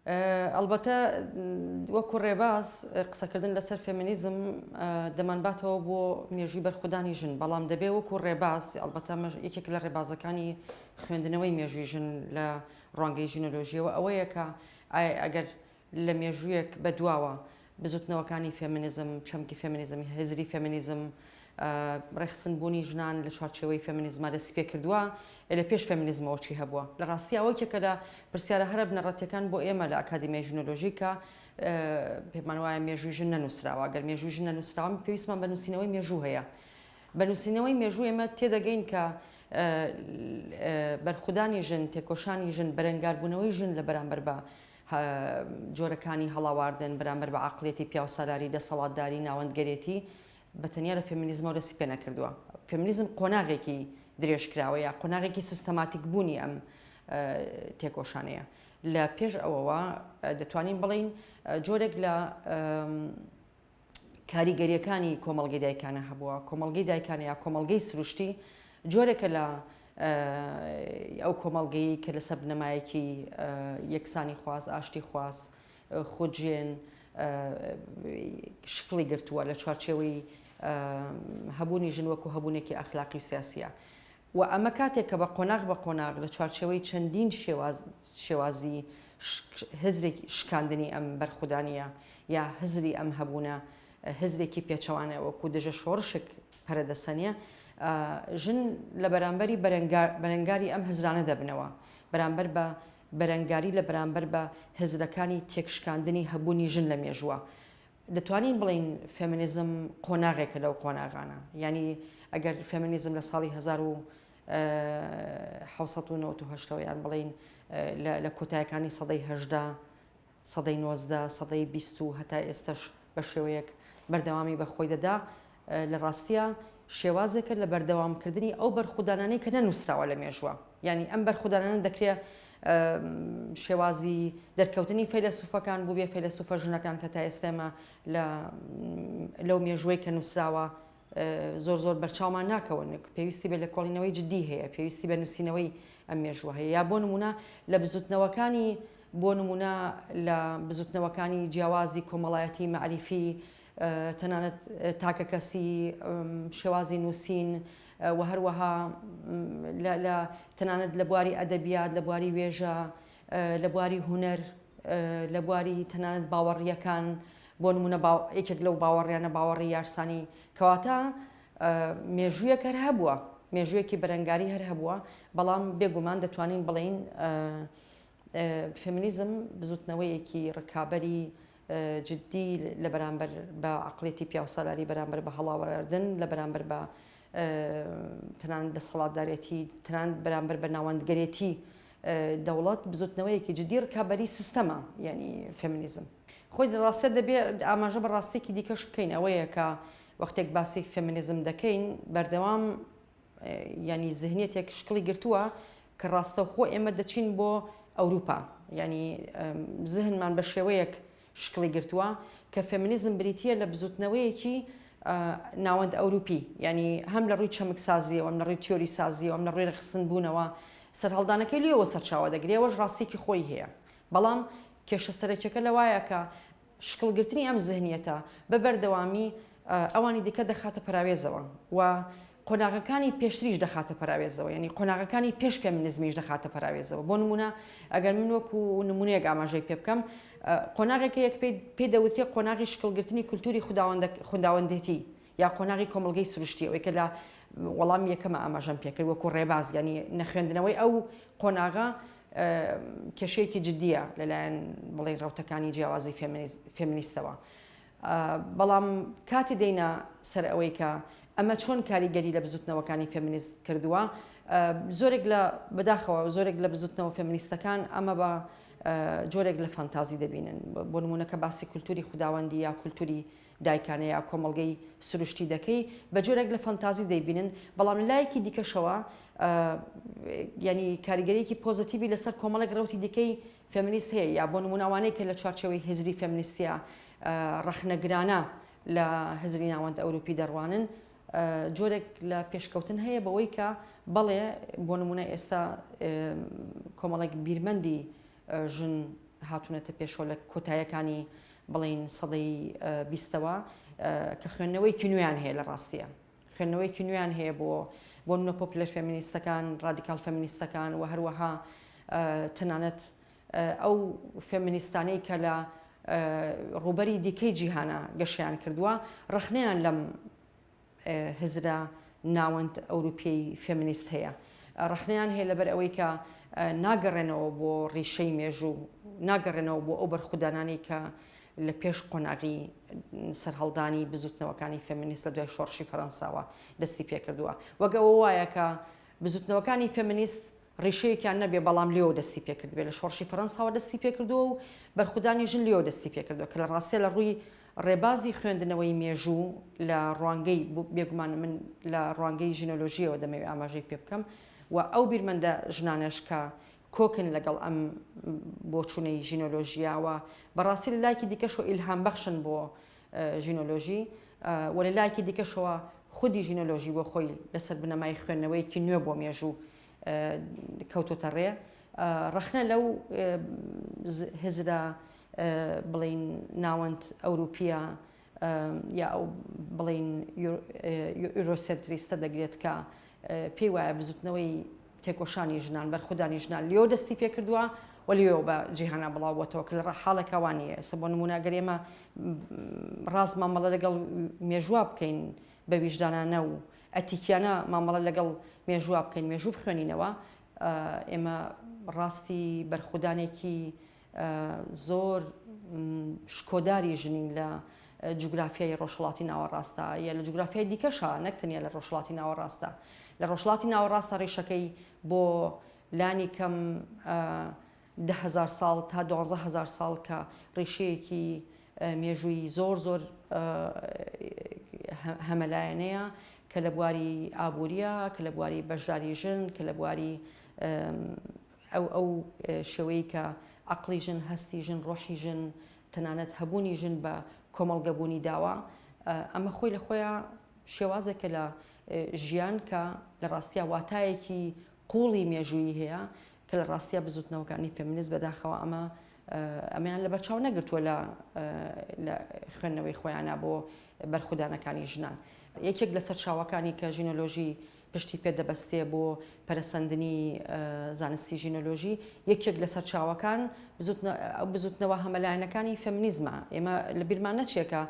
ئەلبەتە وەکو ڕێباز قسەکردن لەسەر فێمینیزم دەمانباتەوە بۆ مێژووی بەرخودانی ژن، بەڵام دەبێ وەکو ڕێباز ئەلبەتە یەکێک لە ڕێبازەکانی خوێندنەوەی مێژووی ژن لە ڕوانگەی ژینۆلۆژیەوە ئەوەیە کە ئەگەر لە مێژوویەک بەدواوە بزوتنەوەکانی فێمینیزم، چەمکی فێمینیزمی، هێزری فێمینیزم، ڕێخستنبوونی ژنان لە چوارچێوەی فێمینیزمە دەست پێ کردووە لە پێش فێمینیزمەوە چی هەبووە. لە ڕاستی ئەوەیەکە لە پرسیارە هەرە بنەڕەتیەکان بۆ ئێمە لە ئەکادیمیای ژینۆلۆژیکە پێمان وایە مێژووی ژن نەنووسراوە. گەر مێژووی ژن نەنووسراوە پێویستمان بە نووسینەوەی مێژوو هەیە. بە نووسینەوەی مێژوو ئێمە تێدەگەین کە بەرخودانی ژن، تێکۆشانی ژن، بەرەنگاربوونەوەی ژن لە بەرامبەر بە جۆرەکانی هەڵاواردن، بەرامبەر بە عەقڵێتی پیاوسالاری، دەسەڵاتداری، ناوەندگەرێتی بەتەنیا لە فێمینیزمەوە دەستی پێ نەکردووە. فێمینیزم قۆناغێکی درێژکراوە یا قۆناغێکی سیستەماتیک بوونی ئەم تێکۆشانەیە. لە پێش ئەوەوە دەتوانین بڵین جۆرێک لە کاریگەریەکانی کۆمەڵگەی دایکانە هەبووە. کۆمەڵگەی دایکانە یا کۆمەڵگەی سروشتی جۆرێکە لە ئەو کۆمەڵگەی کە لەسەر بنەمایەکی یەکسانی خواست، ئاشتی خواست، خودجێن شکڵی گرتووە لە چوارچێوەی هەبوونی ژن وەکو هەبوونێکی ئەخلاقی و سیاسیە. و ئەمە کاتێک کە بە قۆناغ بە قۆناغ لە چوارچێوەی چەندین شێوازی هزرێکی شکاندنی ئەم بەرخودانیە یا هزری ئەم هەبوونە هزرێکی پێچەوانە وەکو دژە شۆڕشک پەرەدەسەنیە، ژن لە بەرامبەری بەرەنگاری ئەم هزرانە دەبنەوە، بەرامبەر بە بەرەنگاری لە بەرامبەر بە هزرەکانی تێکشکاندنی هەبوونی ژن لە مێژووە. دەتوانین بڵین فێمینیزم قۆناغێکە لەو قۆناغانە. یعنی ئەگەر فێمینیزم لە ساڵی 1970 یان بڵین لە کۆتایەکانی سەدەی 18 سەدەی 19 سەدەی 20 و هەتا ئێستش بە شێوەیەک بەردەوامی بەخۆی دەدا، لە ڕاستیە شێوازێکە لە بەردەوامکردنی ئەو بەرخودانانەی کە نەنووسراوە لە مێژووە. یعنی ئەم بەرخودانانە دەکرێت شێوازی دەرکەوتنی فەیلسوفەکان بوو بێ فەیلسوفە ژنەکان کە تا ئێستێمە لەو مێژوەی کە نووسراوە زۆر بەرچاومان ناکەون، پێویستی بە لە کۆڵینەوەی جددی هەیە، پێویستی بە نووسینەوەی ئەم مێژووە هەیە. یا بۆ نمونە لە بزوتنەوەکانی لە بزوتنەوەکانی جیاوازی کۆمەڵایەتی مەعریفی، تەنانەت تاکە کەسی شێوازی نووسین و هەروەها تەنانەت لە بواری ئەدەبیات، لە بواری وێژە، لە بواری هونەر، لە بواری تەنانەت باوەڕیەکان، بۆ نمونە یەکێک لەو باوەڕیانە باوەڕی یارسانی کەواتە مێژوویەک هەر هەبووە، مێژوویەکی بەرەنگاری هەر هەبووە، بەڵام بێگومان دەتوانین بڵین فێمینیزم بزوتنەوەیەکی ڕکابەری جددی لە بەرامبەر بە عەقڵێتی پیاوسالاری، بەرامبەر بە هەڵاوەردن، لە بەرامبەر بە تەنانەت دەسەڵاتدارێتی، تەنانەت بەرامبەر بە ناوەندگەرێتی دەوڵەت بزوتنەوەیەکی جددی ڕکابەری سیستەمە، یعنی فێمینیزم. خۆی ڕاستە دەبێت ئاماژە بە ڕاستێکی دیکەش بکەین، ئەوەیە کە وەختێک باسی فێمینیزم دەکەین بەردەوام ینی ذهنیەتێک شکڵی گرتووە کە ڕاستەوخۆ ئێمە دەچین بۆ ئەوروپا، ینی ذهنمان بە شێوەیەک شکڵی گرتووە کە فێمینیزم بریتیە لە بزوتنەوەیەکی ناوەند ئەوروپی، ینی هەم لە ڕووی چەمک سازیەوە، ئەم لە ڕووی تیۆری سازیەوە، ئەم لە ڕووی ڕێخستن بوونەوە سەرهەڵدانەکەی لێەوە سەرچاوە دەگرێت، ئەوەش ڕاستێکی خۆی هەیە. بەڵام کێشە سەرەکیەکە لەوایە کە شکڵگرتنی ئەم ذهنیەتە بە بەردەوامی ئەوانی دیکە دەخاتە پەراوێزەوە و قۆناغەکانی پێشتریش دەخاتە پەراوێزەوە، ینی قۆناغەکانی پێش فێمینیزمیش دەخاتە پەراوێزەوە. بۆ نمونە ئەگەر من وەکو نمونەیەک ئاماژەی پێ بکەم، قۆناغێکە یەک پێی دەوترێت قۆناغی شکڵگرتنی کولتوری خونداوەندێتی یا قۆناغی کۆمەڵگەی سروشتی، ئەوەی کە لە وەڵامی یەکەمە ئاماژەم پێکرد وەکو ڕێباز، ینی نەخوێندنەوەی ئەو قۆناغە کێشەیەکی جددیە لەلایەن بڵێ ڕەوتەکانی جیاوازی فێمینیستەوە. بەڵام کاتی دێینە سەر ئەوەی کە ئەمە چۆن کاریگەری لە بزوتنەوەکانی فێمینیست کردووە، زۆرێک لە بەداخەوە زۆرێک لە بزوتنەوە فێمینیستەکان ئەمە بە جۆرێک لە فانتازی دەبینن. بۆ نمونەکە باسی کولتوری خوداوەندی یا کولتوری دایکانە یا کۆمەڵگەی سروشتی دەکەی بە جۆرێک لە فانتازی دەیبینن، بەڵام لایەکی دیکەشەوە ینی کاریگەریەکی پۆزتیڤی لەسەر کۆمەڵێک ڕەوتی دیکەی فێمینیست هەیە، یا بۆ نمونەوانەیە کە لە چوارچێوەی هزری فێمینیستیە ڕەخنەگرانە لە هزری ناوەند ئەوروپی دەڕوانن، جۆرێک لە پێشکەوتن هەیە بەوەی کە بەڵێ بۆ نمونە ئێستا کۆمەڵێک بیرمەندی ژن هاتوونەتە پێشەوە لە کۆتاییەکانی بڵین سەدەی بیستەوە کە خوێندنەوەیکی نوێیان هەیە لە ڕاستیە خوێندنەوەیکی نوێیان هەیە بۆ نمونە پۆپولەر فێمینیستەکان ڕادیکال فێمینیستەکان و هەروەها تەنانەت ئەو فێمینیستانەی کە لە ڕوبەری دیکەی جیهانە گەشیان کردووە ڕخنەیان لەم هزرە ناوەند ئەوروپیەی فێمینیست هەیە ڕخنەیان هەیە لەبەر ئەوەی کە ناگەڕێنەوە بۆ ڕیشەی مێژوو ناگەڕێنەوە بۆ ئەو بەرخودانانی کە لە پێش قۆناغی سەرهەڵدانی بزوتنەوەکانی فێمینیست لە دوای شۆڕشی فەڕەنساوە دەستی پێکردووە وەک ئەوە وایە کە بزوتنەوەکانی فێمینیست ڕیشەیەکیان نەبێ بەڵام لێەوە دەستی پێکردبێت لە شۆڕشی فەڕەنساوە دەستی پێکردووە و بەرخودانی ژن لێەوە دەستی پێکردووە کە لە ڕاستیە لە ڕووی ڕێبازی خوێندنەوەی مێژوو لە ڕوانگەی بێگومان من لە ڕوانگەی ژینۆلۆژیەوە دەمەوێت ئاماژەی پێ بکەم و ئەو بیرمەندە ژنانەش کە کۆکن لەگەڵ ئەم بۆچوونەی ژینۆلۆژیاوە بەڕاستی لە لایەکی دیکەشەوە ئیلهام بەخشن بۆ ژینۆلۆژی و لە لایەکی دیکەشەوە خودی ژینۆلۆژی بۆ خۆی لەسەر بنەمای خوێندنەوەیکی نوێ بۆ مێژوو کەوتۆتە ڕێ ڕخنە لەو هزرە بڵین ناوەند ئەوروپیە یا ئەو بڵین ئیرۆسنتریستە دەگرێت کە پێی وایە بزوتنەوەی تێکۆشانی ژنان بەرخودانی ژنان لێو دەستی پێکردووە و لێو بە جیهانە بڵاوەتەوە کە لە حاڵێکا وانە ئێستا بۆ نمونەگەر ئێمە ڕاست مامەڵە لەگەڵ مێژووا بکەین بە ویژدانانە و ئەتیکیانە مامەڵە لەگەڵ مێژووا بکەین مێژوو بخوێنینەوە ئێمە ڕاستی بەرخودانێکی زۆر شکۆداری ژنین لە جوگرافیای ڕۆژهەڵاتی ناوەڕاستە یا لە جوگرافیای دیکەشە نەکتەنیا لە ڕۆژهەڵاتی ناوەڕاستە لە ڕۆژهەڵاتی ناوەڕاستە ڕێشەکەی بۆ لانی کەم 10,000 ساڵ تا 12,000 ساڵ کە ڕێشەیەکی مێژووی زۆر زۆر هەمەلایەنەیە کە لە بواری ئابوووریە کە لە بواری بەشداری ژن کە لە بواری ئەو شێوەیە کە عەقڵی ژن هەستی ژن ڕۆحی ژن تەنانەت هەبوونی ژن بە کۆمەڵگەبوونی داوە ئەمە خۆی لە خۆیان شێوازێکە لە ژیان کە لە ڕاستیە واتایەکی قوڵی مێژووی هەیە کە لە ڕاستیە بزوتنەوەکانی فێمینیست بەداخەوە ئەمەیان لە بەرچاو نەگرتووە لە خوێندنەوەی خۆیانە بۆ بەرخودانەکانی ژنان یەکێک لە سەرچاوەکانی کە ژینۆلۆژی پشتی پێدەبەستێ بۆ پەرسەندنی زانستی ژینۆلۆژی یەکێک لە سەرچاوەکان بزوتنەوە هەمەلایەنەکانی فێمینیزمە ئێمە لە بیرمان نەچێکە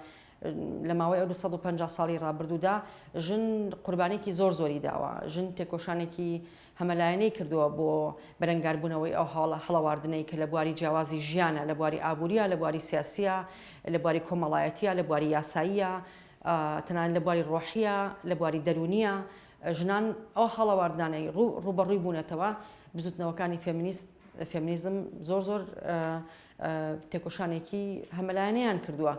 لە ماوەی 250 ساڵی ڕابردوودا ژن قوربانێکی زۆر زۆری داوە ژن تێکۆشانێکی هەمەلایەنەی کردووە بۆ بەرەنگاربوونەوەی ئەو هەڵەواردنەی کە لە بواری جیاوازی ژیانە لە بواری ئابووریە لە بواری سیاسیە لە بواری کۆمەڵایەتیە لە بواری یاساییە تەنانەت لە بواری ڕۆحیە لە بواری دەرونیە ژنان ئەو هەڵەواردانەی ڕوبەڕووی بوونەتەوە بزوتنەوەکانی فێمینیزم زۆر زۆر تێکۆشانێکی هەمەلایەنەیان کردووە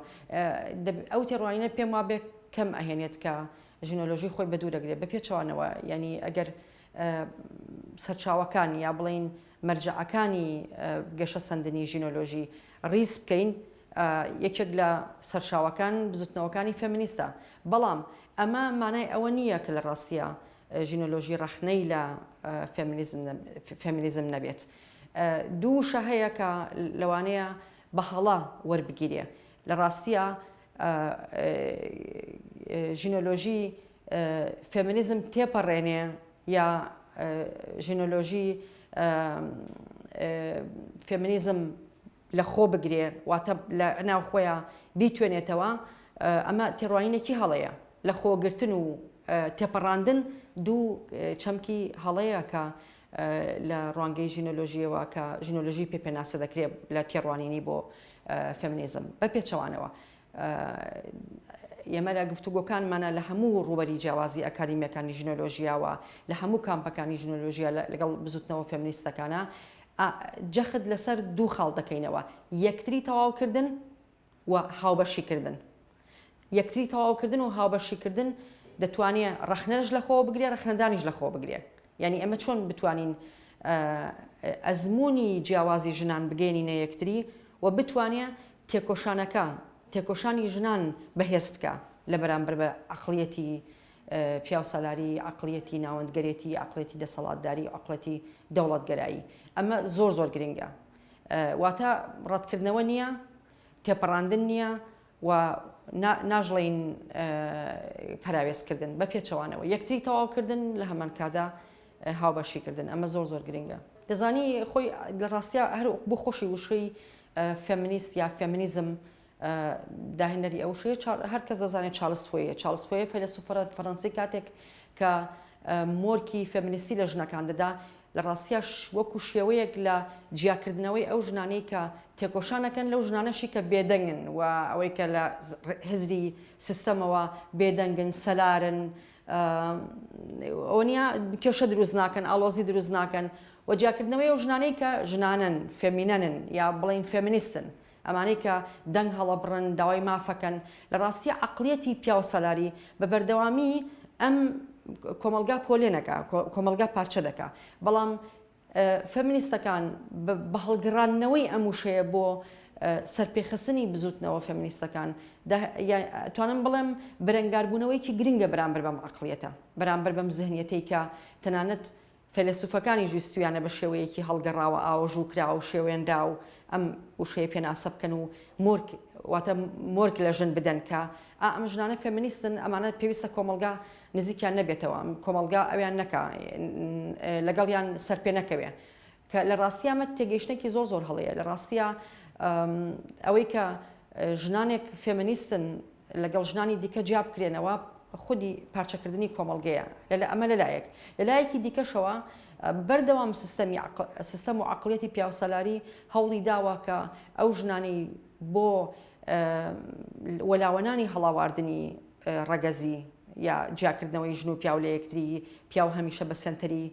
ئەو تێڕوانینە پێم وابێ کەم ئەهێنێت کە ژینۆلۆژی خۆی بەدوو دەگرێت بە پێچەوانەوە ینی ئەگەر سەرچاوەکانی یا بڵین مەرجەعەکانی گەشە سەندنی ژینۆلۆژی ڕیز بکەین یەکێک لە سەرچاوەکان بزوتنەوەکانی فێمینیستە بەڵام ئەمە مانای ئەوە نییە کە لە ڕاستیە ژینۆلۆژی ڕەخنەی لە فێمینیزم نەبێت دوو شە هەیە کە لەوانەیە بەهەڵا وەربگیرێ لە ڕاستیە ژینۆلۆژی فێمینیزم تێپەڕێنێ یا ژینۆلۆژی فێمینیزم لە خۆ بگرێ واتە لە ناو خۆیان بیتوێنێتەوە ئەمە تێڕوانینێکی هەڵەیە لە خۆگرتن و تێپەڕاندن دوو چەمکی هەڵەیە کە لە ڕوانگەی ژینۆلۆژیەوە کە ژینۆلۆژی پێناسە دەکرێت لە تێڕوانینی بۆ فێمینیزم بە پێچەوانەوە ئێمە لە گفتوگۆکانمانە لە هەموو ڕوبەری جیاوازی ئەکادیمیەکانی ژینۆلۆژیاوە لە هەموو کامپەکانی ژینۆلۆژیا لەگەڵ بزوتنەوە فێمینیستەکانە جەخت لەسەر دوو خاڵ دەکەینەوە یەکتری تەواوکردن و هاوبەشیکردن یەکتری تەواوکردن و هاوبەشیکردن دەتوانێت ڕەخنەش لە خۆ بگرێ ڕەخنەدانیش لە خۆ بگرێ یعنی ئەمە چۆن بتوانین ئەزمموی جیاوازی ژنان بگەێنینە یەکتری و بتوانێت تێکۆشانی ژنان بەهێز بکە لە بەرامبەر بە عەقڵیەتی پیاوسالاری عەقڵیەتی ناوەندگەرێتی عەقڵیەتی دەسەڵاتداری عەقڵەتی دەوڵەتگەرایی ئەمە زۆر زۆر گرنگە واتە ڕەتکردنەوە نییە، تێپەڕاندن نییە و ناژڵین پەراوێزکردن بە پێچەوانەوە یەکتری تەواوکردن لە هەمان کادا هاوبەشیکردن ئەمە زۆر گرنگە. دەزانی خۆی لە ڕاستیا هەر بۆ خۆشی وشەی فێمینیست یا فێمینیزم داهێنەری ئەو شوێ هەر کەس دەزانێت چارلز فۆیە فەیلسوفە فەڕەنسی کاتێک کە مۆرکی فێمینیستی لە ژنەکان دەدا لە ڕاستیاش وەکو شێوەیەک لە جیاکردنەوەی ئەو ژنانەی کە تێکۆشانەکەن لەو ژنانەشی کە بێدەنگن و ئەوەی کە لە هزری سیستەمەوە بێدەنگن سەلارن ئەوە نیە کێشە دروست ناکەن ئاڵۆزی دروست ناکەن و جیاکردنەوەی ئەو ژنانەی کە ژنانن فێمینەنن یا بڵین فێمینیستن ئەمانەی کە دەنگ هەڵەبڕن داوای مافەکەن لە ڕاستی عەقڵیەتی پیا و سەلاری بە بەردەوامی ئەم کۆمەلگا پۆلێنەکە کۆمەلگا پارچە دەکا بەڵام فێمینیستەکان بە هەڵگرانەوەی ئەم وشەیە بۆ سەرپێخستنی بزوتنەوە فێمینیستەکان توانم بڵێم بەرەنگاربوونەوەیکی گرنگە بەرامبەر بەم عەقڵیەتە بەرامبەر بەم ذهنیەتەی کە تەنانەت فەیلسوفەکانی جوستویانە بە شێوەیەکی هەڵگەڕاوە ئاوەژوو کراوە و شێوێنرا و ئەم وشەیە پێناسە بکەن و واتە مۆرگ لە ژن بدەن کە ئەم ژنانە فێمینیستن ئەمانە پێویستە کۆمەلگا نزیکیان نەبێتەوە کۆمەلگا ئەویان نەکە لەگەڵیان سەرپێ نەکەوێ کە لە ڕاستی ئەمە تێگەیشتێکی زۆر هەڵەیە لە ڕاستیە ئەوەی کە ژنانێک فێمینیستن لەگەڵ ژنانی دیکە جیا بکرێنەوە خودی پارچەکردنی کۆمەلگەیە ئەمە لەلایەک لەلایەکی دیکەشەوە بەردەوام سیستەم و عەقڵیەتی پیاوسەلاری هەوڵی داوە کە ئەو ژنانەی بۆ وەلاوەنانی هەڵاواردنی ڕەگەزی یا جیاکردنەوەی ژن و پیا و لە یەکتری پیا و هەمیشە بە سنتەری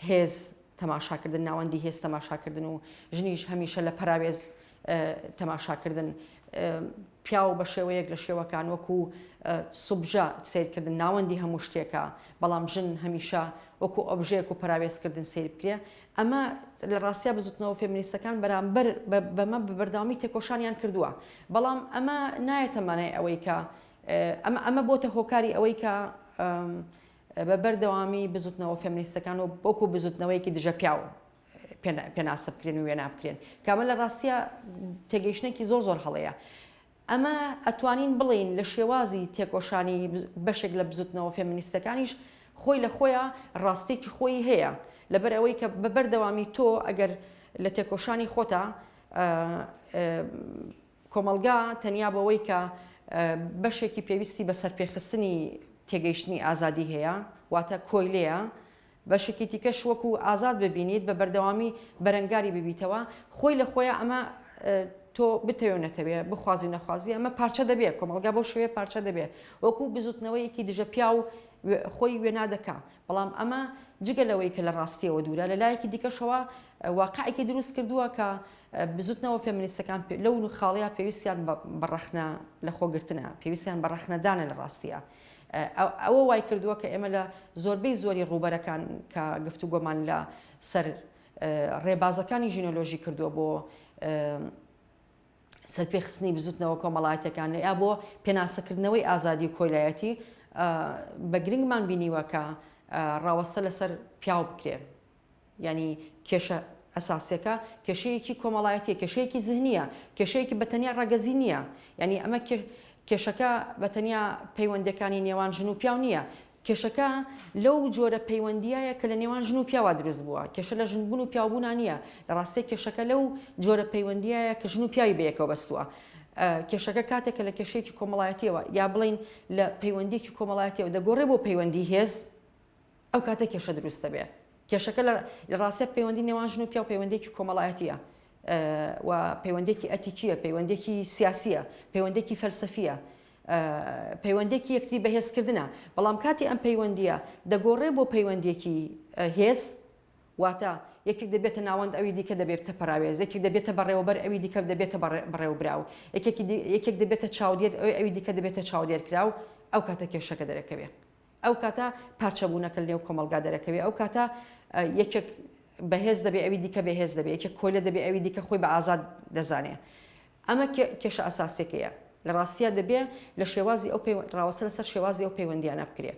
هێز تەماشاکردن ناوەندی هێز تەماشاکردن و ژنیش هەمیشە لە پەراوێز تەماشاکردن پیا و بە شێوەیەک لە شێوەکان وەکو سوبژە سیرکردن ناوەندی هەموو شتێکە بەڵام ژن هەمیشە وەکو ئۆبژەیەک و پەراوێزکردن سیر بکرێ ئەمە لە ڕاستیا بزوتنەوە فێمینیستەکان بەرامبەر بەمە بەردەوامی تێکۆشانیان کردووە بەڵام ئەمە نایەتە مانای ئەوەی کە ئەمە بۆتە هۆکاری ئەوەی کە بە بەردەوامی بزوتنەوە فێمینیستەکان و وەکو بزوتنەوەیەکی دژە پیاو پێناسە بکرێن و وێنا بکرێن کامە لە ڕاستیە تێگەیشتێکی زۆر هەڵەیە ئەمە ئەتوانین بڵین لە شێوازی تێکۆشانی بەشێک لە بزوتنەوە فێمینیستەکانیش خۆی لە خۆیان ڕاستێکی خۆی هەیە لەبەر ئەوەی کە بە بەردەوامی تۆ ئەگەر لە تێکۆشانی خۆتە کۆمەلگا تەنیا بەوەی کە بەشێکی پێویستی بە سەرپێخستنی تێگەیشتنی ئازادی هەیە واتە کۆیلەیە بەشێکی دیکەش وەکو ئازاد ببینیت بە بەردەوامی بەرەنگاری ببیتەوە خۆی لە خۆیان ئەمە تۆ بتەوێ نەتەوێ بخوازی نەخوازی ئەمە پارچە دەبێت کۆمەلگا بۆ شوێ پارچە دەبێت وەکو بزوتنەوەیەکی دژە پیا و خۆی وێنا دەکا بەڵام ئەمە جگە لەوەی کە لە ڕاستیەوە دوورە لەلایەکی دیکەشەوە واقعێکی دروست کردووە کە بزوتنەوە فێمینیستەکان لەو خاڵەیە پێویستیان بەڕەخنە لە خۆگرتنە پێویستیان بەڕەخنەدانە لە ڕاستیە ئەوە وای کردووە کە ئێمە لە زۆربەی زۆری ڕووبەرەکان کە گفتوگۆمان لە سەر ڕێبازەکانی ژینۆلۆژی کردووە بۆ سەرپێخستنی بزوتنەوە کۆمەڵایەتەکان یا بۆ پێناسەکردنەوەی ئازادی و کۆیلایەتی بە گرنگمان بینیوە کە ڕاوەستە لەسەر پیاو بکرێ ینی کێشە ئەساسیەکە کێشەیەکی کۆمەڵایەتیە کێشەیەکی زهنیە کێشەیەکی بەتەنیا ڕەگەزی نییە ینی ئەمە کێشەکە بەتەنیا پەیوەندەکانی نێوان ژن و پیاو نییە کێشەکە لەو جۆرە پەیوەندیایە کە لە نێوان ژن و پیاوە دروست بووە کێشە لە ژنبوون و پیاوبوونا نییە لە ڕاستی کێشەکە لەو جۆرە پەیوەندیایە کە ژن و پیاوی بەیەکەوە بەستووە کێشەکە کاتێکە لە کێشەیەکی کۆمەڵایەتیەوە یا بڵین لە پەیوەندیەکی کۆمەڵایەتیەوە دەگۆڕێ بۆ پەیوەندی هێز ئەو کاتە کێشە دروستە بێ کێشەکە لە ڕاستە پەیوەندی نێوان ژن و پیا و پەیوەندێکی کۆمەڵایەتیە و پەیوەندێکی ئەتیکیە پەیوەندێکی سیاسیە پەیوەندێکی فەلسەفیە پەیوەندێکی یەکتری بەهێزکردنە بەڵام کاتی ئەم پەیوەندیە دەگۆڕێ بۆ پەیوەندێکی هێز واتە یەکێک دەبێتە ناوەند ئەوی دیکە دەبێتە پەراوێز یەکێک دەبێتە بەڕێوەبەر ئەوی دیکە دەبێتە بەڕێوەبراو یەکێک دەبێتە چاودێر ئەوی دیکە دەبێتە چاودێرکراو ئەو کاتە کێشەکە دەرەکەوێت ئەو کاتە پارچەبوونەکە لێو کۆمەلگا دەرەکەوێت ئەو کاتە یەکێک بەهێز دەبێت ئەوی دیکە بەهێز دەبێت یەکێک کۆیلە دەبێت ئەوی دیکە خۆی بە ئازاد دەزانێت ئەمە کێشە ئەساسیەکەیە لە ڕاستیە دەبێت لە شێوازی ئەو ڕاوەستە لەسەر شێوازی ئەو پەیوەندیانە بکرێت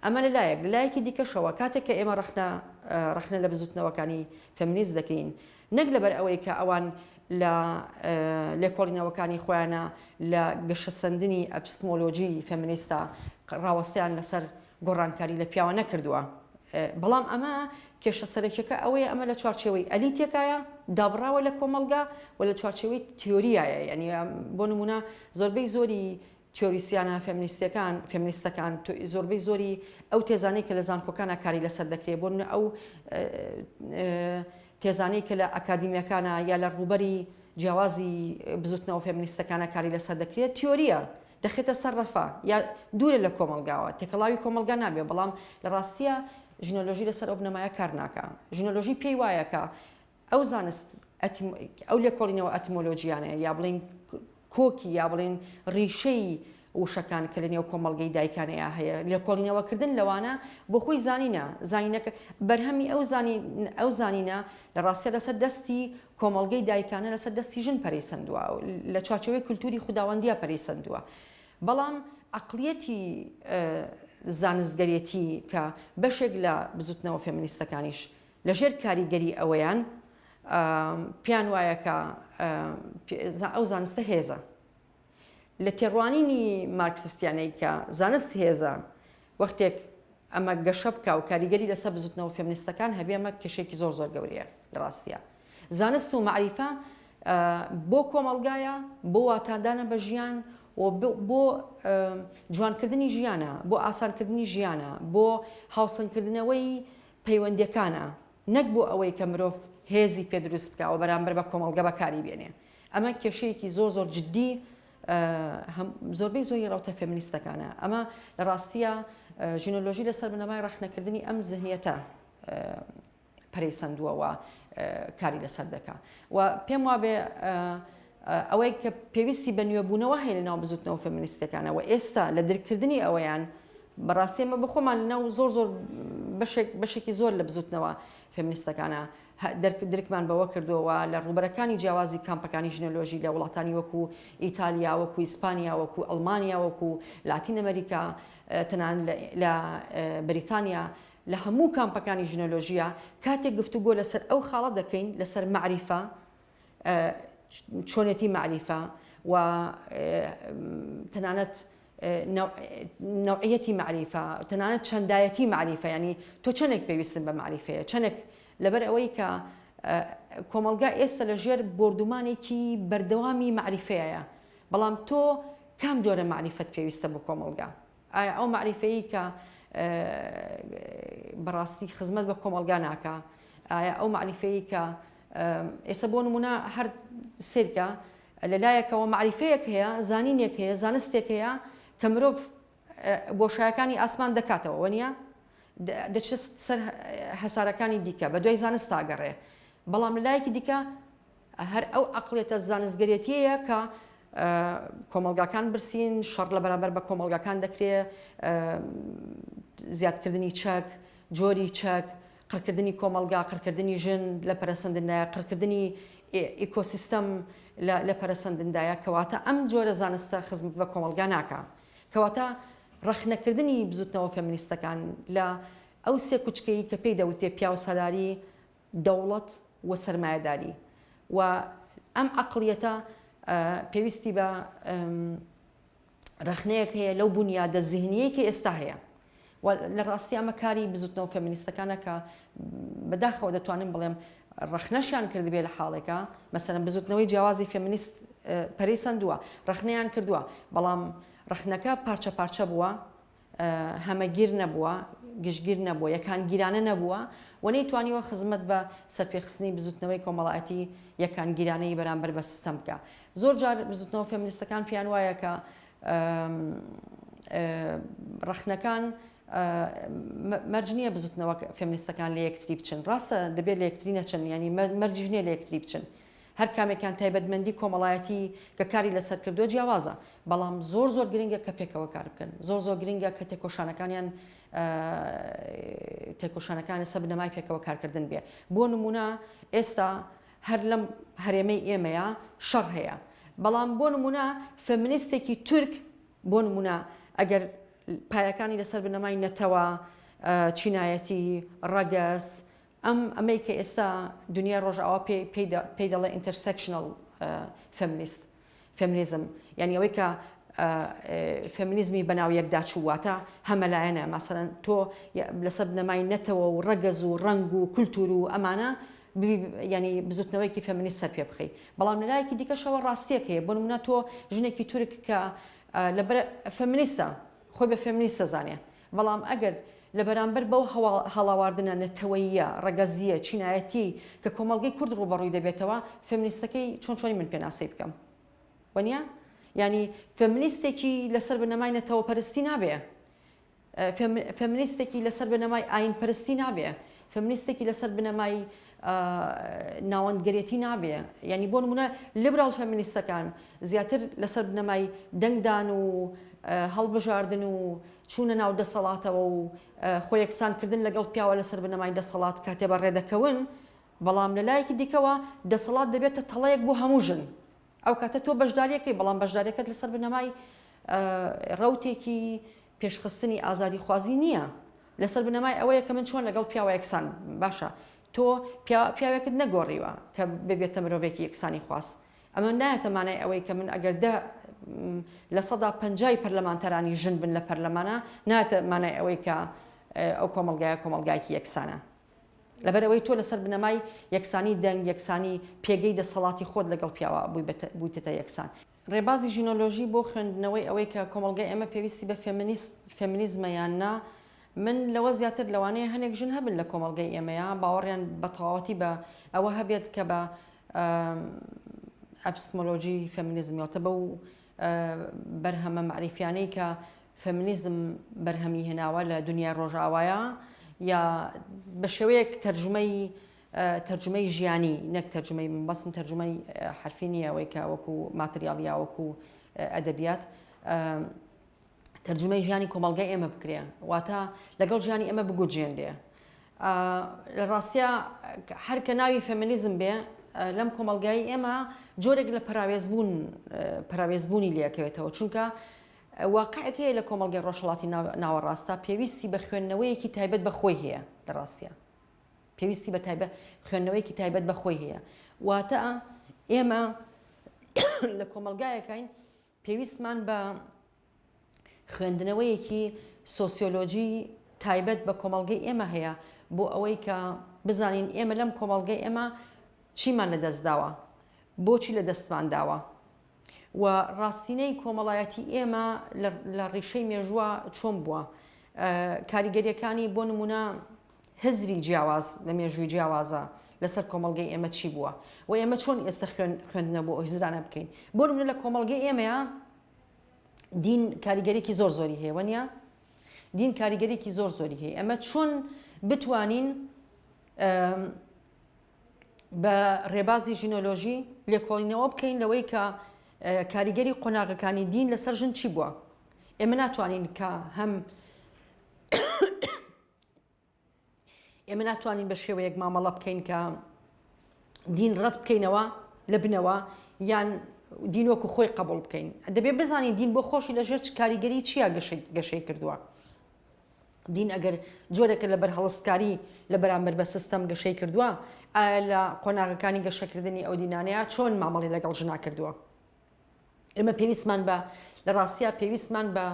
ئەمە لەلایەکی دیکەشەوە کاتێک کە ئێمە ڕەخنە لە بزوتنەوەکانی فێمینیست دەکەین نەک لەبەر ئەوەی کە ئەوان لە لێکۆڵینەوەکانی خۆیانە لە گەشەسەندنی ئەپستمۆلۆژی فێمینیستە ڕاوەستیان لەسەر گۆڕانکاری لە پیاوە نەکردووە. بەڵام ئەمە کێشە سەرەکیەکە ئەوەیە ئەمە لە چوارچێوەی ئەلیتێکایە دابڕاوە لە کۆمەلگا و لە چوارچێوەی تیۆریایە، یعنی بۆ نمونە زۆربەی زۆری تیۆریسیانە فێمینیستەکان زۆربەی زۆری ئەو تێزانەی کە لە زانکۆکانە کاری لەسەر دەکرێت بۆ ئەو تێزانەی کە لە ئەکادیمیەکانە یا لە ڕوبەری جیاوازی بزوتنەوە فێمینیستەکانە کاری لەسەر دەکرێت تیۆریە دەخێتە سەر ڕەفا یا دوورە لە کۆمەلگاوە تێکەڵاوی کۆمەلگا نابێ، بەڵام لە ڕاستیە ژنۆلۆژی لەسەر ئەو بنەمایە کار ناکە. ژنۆلۆژی پێی وایەکە ئەو زانست ئەو لێکۆڵینەوە ئەتیمۆلۆژیانەیە یا بڵین کۆکی یا بڵین ڕیشەی وشەکان کە لە نێو کۆمەڵگەی دایکانەیە هەیە لێکۆڵینەوەکردن لەوانە بۆ خۆی زانینە زانینەکە بەرهەمی ئەو زانینە لە ڕاستیە لەسەر دەستی کۆمەڵگەی دایکانە لەسەر دەستی ژن پەرەیسەندووە لە چوارچێوەی کولتوری خوداوەندیە پەرەیسەندووە. بەڵام عەقڵیەتی زانستگەرێتی کە بەشێک لە بزوتنەوە فێمینیستەکانیش لەژێر کاریگەری ئەوەیان پیان وایەکە ئەو زانستە هێزە لە تێڕوانینی مارکسیستیانەی کە زانست هێزە وەختێک ئەمە گەشە بکە و کاریگەری لەسەر بزوتنەوە فێمینیستەکان هەبێ ئەمە کێشێکی زۆر گەورەیە لە ڕاستیە. زانست و معریفە بۆ کۆمەڵگایە بۆ واتادانە بە ژیان و بۆ جوانکردنی ژیانە بۆ ئاسانکردنی ژیانە بۆ هاوسەنگکردنەوەی پەیوەندیەکانە نەک بۆ ئەوەی کە مرۆڤ هێزی پێ دروست بکە و بەرامبەر بە کۆمەڵگە بەکاری بێنێ. ئەمە کێشەیەکی زۆر جددی زۆربەی زۆری ڕاوتە فێمینیستەکانە. ئەمە لە ڕاستیە ژینۆلۆژی لەسەر بنەمای ڕەخنەکردنی ئەم زەهنیەتە پەرەیسەندووەوە کاری لەسەر دەکا و پێم وابێ ئەوەی کە پێویستی بە نوێبوونەوە هەیە لەناو بزوتنەوە فێمینیستەکانەوە ئێستا لە درکردنی ئەوەیان بەڕاستی ئەمە بخۆمان لەناو زۆر بەشێکی زۆر لە بزوتنەوە فێمینیستەکانە درکمان بەوە کردووە لە ڕوبەرەکانی جیاوازی کامپەکانی ژنۆلۆژی لە وڵاتانی وەکو ئیتالیا وەکو ئیسپانیا وەکو ئەڵمانیا وەکو لاتین ئەمریکا تەنان لە بریتانیا لە هەموو کامپەکانی ژنۆلۆژیە کاتێک گفتوگۆ لەسەر ئەو خاڵە دەکەین لەسەر معریفە چۆنێتی معریفە و تەنانەت نوعیەتی معریفە تەنانەت چەندایەتی معریفە ینی تۆ چەندێک پێویستن بە معریفەیە چەندێک لەبەر ئەوەی کە کۆمەلگا ئێستا لە ژێر بردومانێکی بەردەوامی معریفەیە بەڵام تۆ کام جۆرە معریفەت پێویستە بۆ کۆمەلگا ئایا ئەو معریفەیە کە بەڕاستی خزمەت بە کۆمەلگا ناکە ئایا ئەو معریفەیە کە ئێستا بۆ نمونە هەر سێرکە لەلایەکەوە معریفەیەک هەیە زانینێک هەیە زانستێک هەیە کە مرۆڤ بۆشایەکانی ئاسمان دەکاتەوە وەنیە دەچێت سەر هەسارەکانی دیکە بە دوای زانست تاگەڕێ بەڵام لەلایەکی دیکە هەر ئەو عەقڵیەتە زانستگەرێتیەیە کە کۆمەلگاکان برسین شەڕ لە بەرامبەر بە کۆمەلگاکان دەکرێت زیادکردنی چەک جۆری چەک قڕکردنی کۆمەلگا قڕکردنی ژن لە پەرەسەندنایە قڕکردنی ئیکۆسیستەم لە پەرەسەندندایە کەواتە ئەم جۆرە زانستە خزمەت بە کۆمەلگا ناکە کەواتە ڕەخنەکردنی بزوتنەوە فێمینیستەکان لە ئەو سێ کوچکەی کە پێی دەوتێ پیاو سەلاری دەوڵەت و سەرمایەداری و ئەم عەقڵیەتە پێویستی بە ڕەخنەیەک هەیە لەو بنیادە زیهنیەی کە ئێستا هەیە و لە ڕاستی ئەمە کاری بزوتنەوە فێمینیستەکانە کە بەداخەوە دەتوانم بڵێم ڕەخنەشیان کردبێ لە حاڵێکە مەسەلەن بزوتنەوەی جیاوازی فێمینیست پەرەیسەندووە ڕەخنەیان کردووە بەڵام ڕەخنەکە پارچە پارچە بووە هەمەگیر نەبووە گشتگیر نەبووە یەکانگیرانە نەبووە و نەیتوانیوە خزمەت بە سەرپێخستنی بزوتنەوەی کۆمەڵایەتی یەکانگیرانەی بەرامبەر بە سیستەم بکە زۆر جار بزوتنەوە فێمینیستەکان پیان وایە کە ڕەخنەکان مەرج نییە بزوتنەوە فێمینیستەکان لە یەکتری بچن ڕاستە دەبێت لە یەکتری نەچن ینی مەرجیش نییە لە یەکتری بچن هەر کامێکان تایبەتمەندی کۆمەڵایەتی کە کاری لەسەر کردووە جیاوازە بەڵام زۆر گرنگە کە پێکەوە کار بکەن زۆر گرنگە کە تێکۆشانەکانیان تێکۆشانەکانی سەر بنەمای پێکەوە کارکردن بێ بۆ نمونە ئێستا هەر لەم هەرێمەی ئێمەیە شەڕ هەیە بەڵام بۆ نمونە فێمینیستێکی تورک بۆ نمونە ئەگەر پایەکانی لەسەر بنەمای نەتەوە چینایەتی ڕەگەز ئەمەی کە ئێستا دنیای ڕۆژئاوا پێی دەڵێ ئینتەرسێکشنەڵ فێمینیزم، یعنی ئەوەی کە فێمینیزمی بەناو یەکدا چوواتە هەمەلایەنە، مەسەڵەن تۆ لەسەر بنەمای نەتەوە و ڕەگەز و ڕەنگ و کولتور و ئەمانە ینی بزوتنەوەیکی فێمینیست سەر پێ بخەی. بەڵام لەلایەکی دیکەشەوە ڕاستیەک هەیە، بۆ نمونە تۆ ژنێکی تورک کە لەبەر فێمینیستە خۆی بە فێمینیست دەزانێ، بەڵام ئەگەر لە بەرامبەر بەو هەڵاواردنە نەتەوەییە ڕەگەزیە چینایەتی کە کۆمەڵگەی کورد ڕوبەڕووی دەبێتەوە، فێمینیستەکەی چۆنی من پێناسەی بکەم وەنیە؟ ینی فێمینیستێکی لەسەر بنەمای نەتەوە پەرستی نابێ، فێمینیستێکی لەسەر بنەمای ئاین پەرستی نابێ، فێمینیستێکی لەسەر بنەمای ناوەندگەرێتی نابێ. ینی بۆ نمونە لیبرال فێمینیستەکان زیاتر لەسەر بنەمای دەنگدان و هەڵبژاردن و چوونە ناو دەسەڵاتەوە و خۆ یەکسانکردن لەگەڵ پیاوە لەسەر بنەمای دەسەڵات کاتێ بە ڕێدەکەون، بەڵام لەلایەکی دیکەوە دەسەڵات دەبێتە تەڵەیەک بۆ هەموو ژن. ئەو کاتە تۆ بەشداریەکەی، بەڵام بەشداریەکەت لەسەر بنەمای ڕەوتێکی پێشخستنی ئازادی خوازی نییە، لەسەر بنەمای ئەوەیە کە من چۆن لەگەڵ پیاوە یەکسان باشە. تۆ پیاوێکت نەگۆڕیوە کە ببێتە مرۆڤێکی یەکسانی خواست. ئەمە نایەتە مانای ئەوەی کە من ئەگەر لە 150 پەرلەمانتەرانی ژن بن لە پەرلەمانە، نایەتە مانای ئەوەی کە ئەو کۆمەڵگایەکی یەکسانە. لەبەرەوەی تۆ لەسەر بنەمای یەکسانی دەنگ، یەکسانی پێگەی دەسەڵاتی خۆت لەگەڵ پیاوە بوویتە یەکسان. ڕێبازی ژینۆلۆژی بۆ خوێندنەوەی ئەوەی کە کۆمەڵگای ئێمە پێویستی بە فێمینیزمە یان نا، من لەوە زیاتر لەوانەیە هەنێک ژن هەبن لە کۆمەڵگای ئێمەیە باوەڕیان بە تەواوەتی بە ئەوە هەبێت کە بە ئەپستمۆلۆژی فێمینیزمیەوە بە و بەرهەمە معریفیانەی کە فێمینیزم بەرهەمی هێناوە لە دنیای ڕۆژئاوایە، یا بە شێوەیەک تەرجمەی ژیانی، نەک تەرجمەی من بەسم تەرجمەی حرفی نییە، ئەوەی کە وەکو ماتریاڵیا وەکو ئەدەبیات تەرجمەی ژیانی کۆمەڵگای ئێمە بکرێ، واتە لەگەڵ ژیانی ئێمە بگوجێندێ. لە ڕاستیە هەر کە ناوی فێمینیزم بێ لەم کۆمەڵگای ئێمە جۆرێک لە پەراوێزبوونی لێکەوێتەوە، چونکە واقعەکە هەیە لە کۆمەڵگەی ڕۆژهەڵاتی ناوەڕاستە پێویستی بە خوێندنەوەیەکی تایبەت بە خۆی هەیە. لە ڕاستیە پێویستی بە خوێندنەوەیەکی تایبەت بە خۆی هەیە، واتە ئێمە لە کۆمەلگایەکەین پێویستمان بە خوێندنەوەیەکی سۆسیۆلۆژی تایبەت بە کۆمەڵگەی ئێمە هەیە، بۆ ئەوەی کە بزانین ئێمە لەم کۆمەڵگەی ئێمە چیمان لەدەست داوە، بۆچی لە دەستمان داوە، و ڕاستینەی کۆمەڵایەتی ئێمە لە ڕیشەی مێژووە چۆن بووە. کاریگەریەکانی بۆ نمونە هزری جیاواز لە مێژووی جیاوازە لەسەر کۆمەڵگەی ئێمە چی بووە و ئێمە چۆن ئێستا خوێندنە بۆ ئەو هزرانە بکەین. بۆ نمونە لە کۆمەڵگەی ئێمەیە دین کاریگەریەکی زۆری هەیە، وەنیە؟ دین کاریگەریەکی زۆری هەیە. ئەمە چۆن بتوانین بە ڕێبازی ژینۆلۆژی لێکۆڵینەوە بکەین لەوەی کە کاریگەری قۆناغەکانی دین لەسەر ژن چی بووە. ئێمە ناتوانین کە ئێمە ناتوانین بە شێوەیەک مامەڵە بکەین کە دین ڕەت بکەینەوە لە بنەوە یان دین وەکو خۆی قبول بکەین. دەبێت بزانین دین بۆ خۆشی لەژێر کاریگەری چیە گەشەی کردووە. دین ئەگەر جۆرێکە لە بەرهەڵستکاری لە بەرامبەر بە سیستەم گەشەی کردووە، لە قۆناغەکانی گەشەکردنی ئەو دینانەیە چۆن مامەڵی لەگەڵ ژنا کردووە. ئێمە پێویستمان بە لە ڕاستیە پێویستمان بە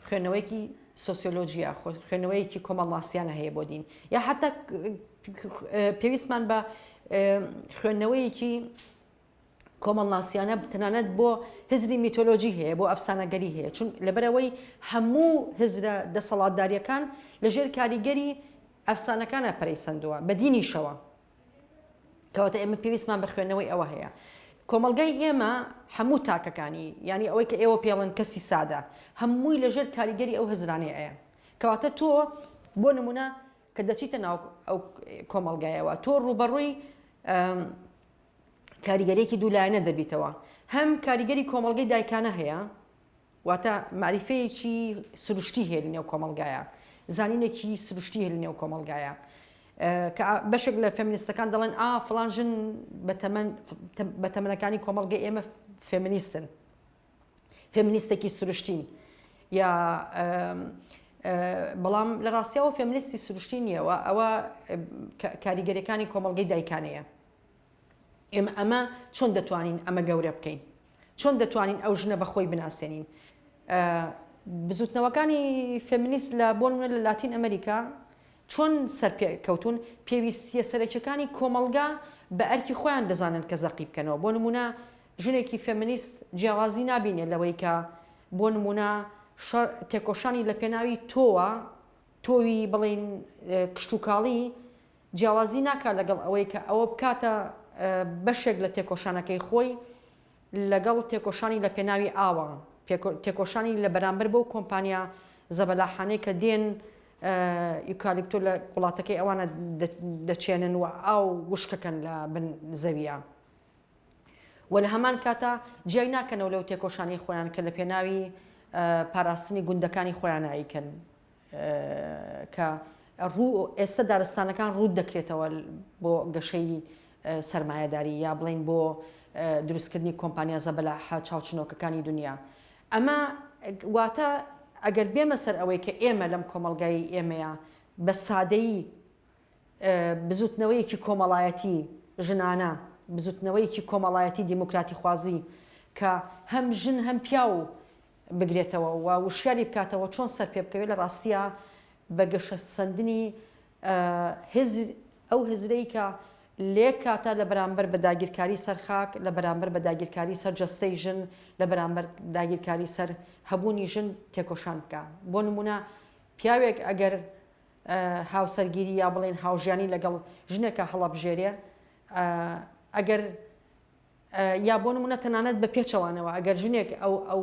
خوێنەوەیکی سۆسیۆلۆژیە، خوێنەوەیەکی کۆمەڵناسیانە هەیە بۆ دین، یا حتا پێویستمان بە خوێندنەوەیەکی کۆمەڵناسیانە تەنانەت بۆ هزری میتۆلۆژی هەیە، بۆ ئەفسانەگەری هەیە، چون لەبەرەوەی هەموو هزرە دەسەڵاتداریەکان لەژێر کاریگەری ئەفسانەکانە پەرەیسەندووە بە دینیشەوە، کەواتە ئێمە پێویستمان بە خوێندنەوەی ئەوە هەیە. کۆمەڵگای ئێمە هەموو تاکەکانی، ینی ئەوەی کە ئێوە پێڵن کەسی سادە، هەمووی لەژێر کاریگەری ئەو هزرانەیە ئەیە. کەواتە تۆ بۆ نمونە کە دەچیتە ناو ئەو کۆمەڵگایەوە، تۆ ڕوبەڕووی کاریگەریەکی دوولایەنە دەبیتەوە. هەم کاریگەری کۆمەڵگەی دایکانە هەیە، واتە معریفەیەکی سروشتی هەیە لە نێو کۆمەڵگایە، زانینێکی سروشتی هەیە لە نێو کۆمەڵگایە، کە بەشێک لە فێمینیستەکان دەڵێن فڵان ژن بە تەمەنەکانی کۆمەڵگەی ئێمە فێمینیستن، فێمینیستێکی سروشتین، یا بەڵام لە ڕاستیەوە فێمینیستی سروشتی نییەوە ئەوە کاریگەریەکانی کۆمەڵگەی دایکانەیە. ئێمە ئەمە چۆن دەتوانین ئەمە گەورە بکەین، چۆن دەتوانین ئەو ژنە بەخۆی بناسیێنین. بزوتنەوەکانی فێمینیست لە بۆ نمونە لە لاتین ئەمریکا چۆن سەرکەوتون پێویستیە سەرەکیەکانی کۆمەڵگا بە ئەرکی خۆیان دەزانن کە زەقی بکەنەوە. بۆ نمونە ژنێکی فێمینیست جیاوازی نابینێت لەوەی کە بۆ نمونە تێکۆشانی لە پێناوی تۆوی بڵین کشتتوکاڵی جیاوازی ناکات لەگەڵ ئەوەی کە ئەوە بکاتە بەشێک لە تێکۆشانەکەی خۆی لەگەڵ تێکۆشانی لە پێناوی ئاوە، تێکۆشانی لە بەرامبەر بەو کۆمپانیا زەبەلاحانەی کە دێن ئیوکالیپتۆ لە وڵاتەکەی ئەوانە دەچێنن و ئاو وشکەکەن لە بن زەویە. و لە هەمان کاتە جیای ناکەنەوە لەو تێکۆشانی خۆیان کە لە پێناوی پاراستنی گوندەکانی خۆیان ئایکەن کە ئێستا دارستانەکان ڕوود دەکرێتەوە بۆ گەشەی سەرمایەداری یا بڵین بۆ دروستکردنی کۆمپانیا زەبەلاحە چاوچنۆکەکانی دنیا. ئەمە واتە ئەگەر بێمە سەر ئەوەی کە ئێمە لەم کۆمەڵگای ئێمەیە بە سادەیی بزوتنەوەیەکی کۆمەڵایەتی ژنانە، بزوتنەوەیەکی کۆمەڵایەتی دیموکراتی خوازی کە هەم ژن هەم پیا و بگرێتەوە و وشیاری بکاتەوە چۆن سەر پێ بکەوێت لە ڕاستیە بە گەشە سەندنی ئەو هزرەی کە لێک کاتە لە بەرامبەر بە داگیرکاری سەرخاک، لە بەرامبەر بە داگیرکاری سەر جەستەی ژن، لە بەرامبەر داگیرکاری سەر هەبوونی ژن تێکۆشان بکە. بۆ نمونە پیاوێک ئەگەر هاوسەرگیری یا بڵێن هاوژیانی لەگەڵ ژنێکە هەڵەبژێرێ، ئەگەر یا بۆ نمونە تەنانەت بە پێچەوانەوە ئەگەر ژنێک ئەو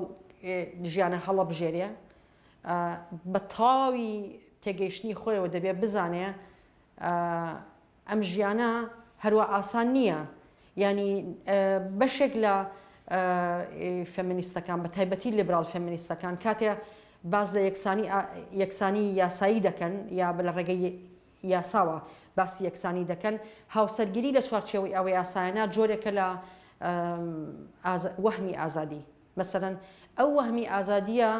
ژیانە هەڵەبژێرێ بە تاوی تێگەیشتنی خۆیەوە دەبێت بزانێ ئەم ژیانە هەروە ئاسان نییە. ینی بەشێک لە فێمینیستەکان بە تایبەتی لیبرال فێمینیستەکان کاتێ باز لە یەکسانی یاسایی دەکەن یا لە ڕێگەی یاساوە باسی یەکسانی دەکەن، هاوسەرگیری لە چوارچێوەی ئەوە یاسایانە جۆرێکە لە وەهمی ئازادی. مەسەرەن ئەو وەهمی ئازادیە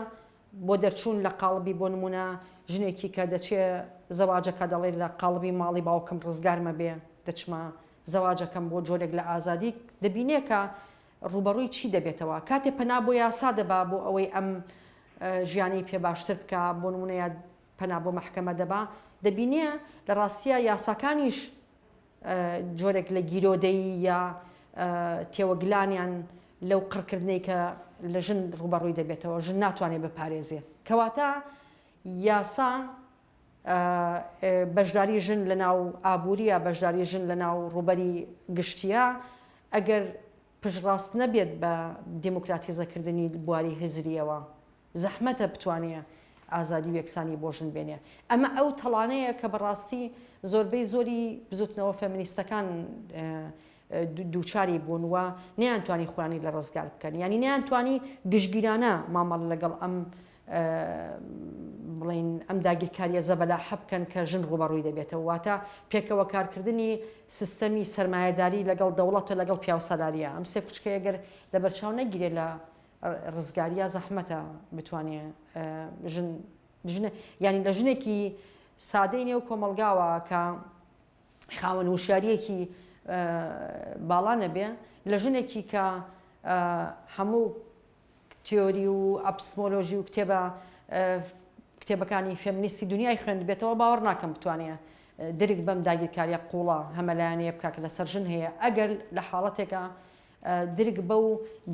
بۆ دەرچوون لە قاڵبی بۆ نمونە ژنێکی کە دەچێت زەواجەکە دەڵێت لە قاڵبی ماڵی باوکم ڕزگارمە بێ دەچمە زەواجەکەم بۆ جۆرێک لە ئازادی دەبینێ کە ڕوبەڕووی چی دەبێتەوە. کاتێ پەنا بۆ یاسا دەبا بۆ ئەوەی ئەم ژیانی پێ باشتر بکە، بۆ نمونە یا پەنا بۆ مەحکەمە دەبا، دەبینێ لە ڕاستیە یاساکانیش جۆرێک لە گیرۆدەی یا تێوەگلانیان لەو قڕکردنەی کە لە ژن ڕوبەڕووی دەبێتەوە، ژن ناتوانێت بپارێزێ. کەواتە یاسا بەشداری ژن لە ناو ئابووریە، بەشداری ژن لە ناو ڕوبەری گشتیە، ئەگەر پشتڕاست نەبێت بە دیموکراتیزەکردنی بواری هزریەوە زەحمەتە بتوانێت ئازادی و یەکسانی بۆ ژن بێنێ. ئەمە ئەو تەڵانەیە کە بەڕاستی زۆربەی زۆری بزوتنەوە فێمینیستەکان دووچاری بوون و نەیانتوانی خۆیانی لە ڕزگار بکەن، ینی نەیانتوانی گشتگیرانە مامەڵ لەگەڵ ئەم بڵین ئەم داگیرکاریە زەبەلاحە بکەن کە ژن ڕوبەڕووی دەبێتەوە. واتە پێکەوە کارکردنی سیستەمی سەرمایەداری لەگەڵ دەوڵەتە لەگەڵ پیاوسەلاریە. ئەم سێ کوچکە ئەگەر لە بەرچاو نەگیرێت لە ڕزگاریە زەحمەتە بتوانێت ینی لە ژنێکی سادەی نێو کۆمەلگاوە کە خاوەن وشیارەیەکی باڵا نەبێ، لە ژنێکی کە هەموو تیۆری و ئەپسمۆلۆژی و کتێبەکانی فێمینیستی دنیای خوێند بێتەوە باوەڕ ناکەم بتوانێت درک بەم داگیرکاریە قوڵە هەمەلایەنەیە بکات کە لەسەر ژن هەیە. ئەگەر لە حاڵەتێکە درک بەو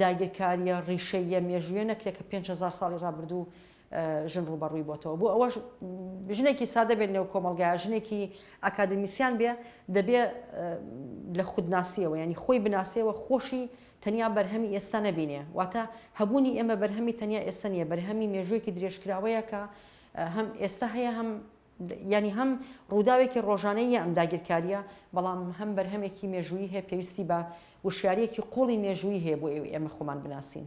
داگیرکاریە ڕیشەیە مێژوویە نەکرێت کە 5,000 ساڵی ڕابردوو ژن ڕوبەڕووی بۆتەوە. بۆ ئەوەش ژنێکی سادە بێت نێو کۆمەلگایە، ژنێکی ئاکادمیسیان بێ دەبێت لە خودناسیەوە ینی خۆی بناسیەوە، خۆشی تەنیا بەرهەمی ئێستا نەبینێ. واتە هەبوونی ئێمە بەرهەمی تەنیا ئێستا نیە، بەرهەمی مێژوویەکی درێژکراوەیە کە هەم ئێستا هەیە، هەم ینی هەم ڕووداوێکی ڕۆژانەیە ئەم داگیرکاریە، بەڵام هەم بەرهەمێکی مێژووی هەیە پێویستی بە وشیارەیەکی قوڵی مێژووی هەیە بۆ ئێمە خۆمان بناسین.